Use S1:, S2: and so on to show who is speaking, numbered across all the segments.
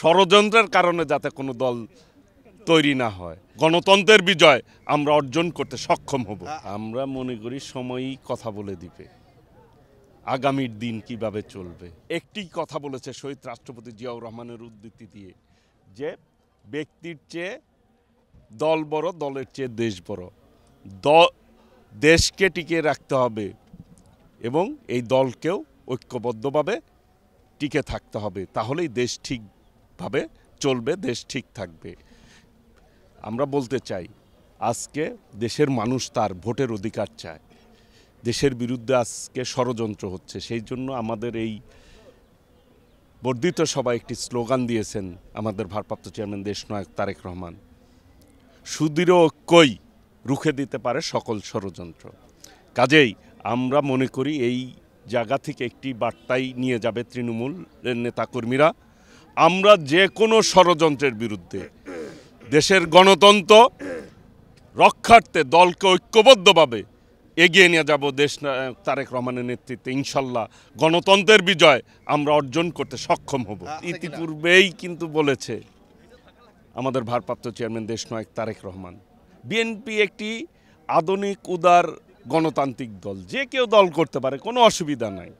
S1: ষড়যন্ত্রের কারণে যাতে কোনো দল তৈরি না হয়, গণতন্ত্রের বিজয় আমরা অর্জন করতে সক্ষম হব। আমরা মনে করি সময়ই কথা বলে দিবে আগামীর দিন কিভাবে চলবে। একটি কথা বলেছে শহীদ রাষ্ট্রপতি জিয়াউর রহমানের উদ্ধৃতি দিয়ে, যে ব্যক্তির চেয়ে দল বড়, দলের চেয়ে দেশ বড়। দেশকে টিকিয়ে রাখতে হবে এবং এই দলকেও ঐক্যবদ্ধভাবে টিকে থাকতে হবে, তাহলেই দেশ ঠিকভাবে চলবে, দেশ ঠিক থাকবে। আমরা বলতে চাই, আজকে দেশের মানুষ তার ভোটের অধিকার চায়। দেশের বিরুদ্ধে আজকে ষড়যন্ত্র হচ্ছে, সেই জন্য আমাদের এই বর্ধিত সভায় একটি স্লোগান দিয়েছেন আমাদের ভারপ্রাপ্ত চেয়ারম্যান দেশনায়ক তারেক রহমান, সুদৃঢ় ঐক্যই রুখে দিতে পারে সকল ষড়যন্ত্র। কাজেই আমরা মনে করি এই জায়গা থেকে একটি বার্তাই নিয়ে যাবে তৃণমূলের নেতাকর্মীরা, আমরা যে কোনো ষড়যন্ত্রের বিরুদ্ধে দেশের গণতন্ত্র রক্ষার্থে দলকে ঐক্যবদ্ধভাবে এগিয়ে নিয়ে যাব। দেশনায়ক তারেক রহমানের নেতৃত্বে ইনশাল্লাহ গণতন্ত্রের বিজয় আমরা অর্জন করতে সক্ষম হব। ইতিপূর্বেই কিন্তু বলেছে আমাদের ভারপ্রাপ্ত চেয়ারম্যান দেশনায়ক তারেক রহমান, বিএনপি একটি আধুনিক উদার গণতান্ত্রিক দল, যে কেউ দল করতে পারে, কোনো অসুবিধা নাই,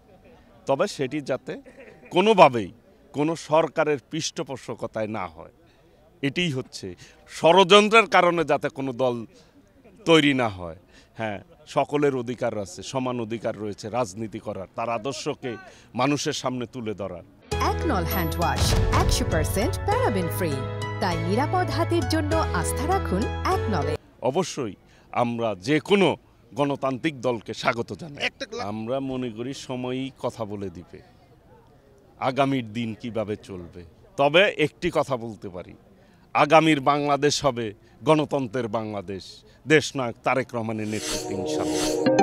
S1: তবে সেটি যাতে কোনোভাবেই কোনো সরকারের পৃষ্ঠপোষকতায় না হয়। এটিই হচ্ছে, ষড়যন্ত্রের কারণে যাতে কোনো দল তৈরি না হয়। হ্যাঁ, সকলের অধিকার আছে, সমান অধিকার রয়েছে রাজনীতি করার, তার আদর্শকে মানুষের সামনে তুলে ধরার।
S2: একনল হ্যান্ড ওয়াশ 100% প্যারাবেন ফ্রি, তাই নিরাপদ হাতের জন্য আস্থা রাখুন একনলে।
S1: অবশ্যই আমরা যে কোনো গণতান্ত্রিক দলকে স্বাগত জানাই। আমরা মনে করি সময়ই কথা বলে দিবে আগামীর দিন কিভাবে চলবে। তবে একটি কথা বলতে পারি, আগামীর বাংলাদেশ হবে গণতন্ত্রের বাংলাদেশ, দেশনায়ক তারেক রহমানের নেতৃত্বে ইনশাআল্লাহ।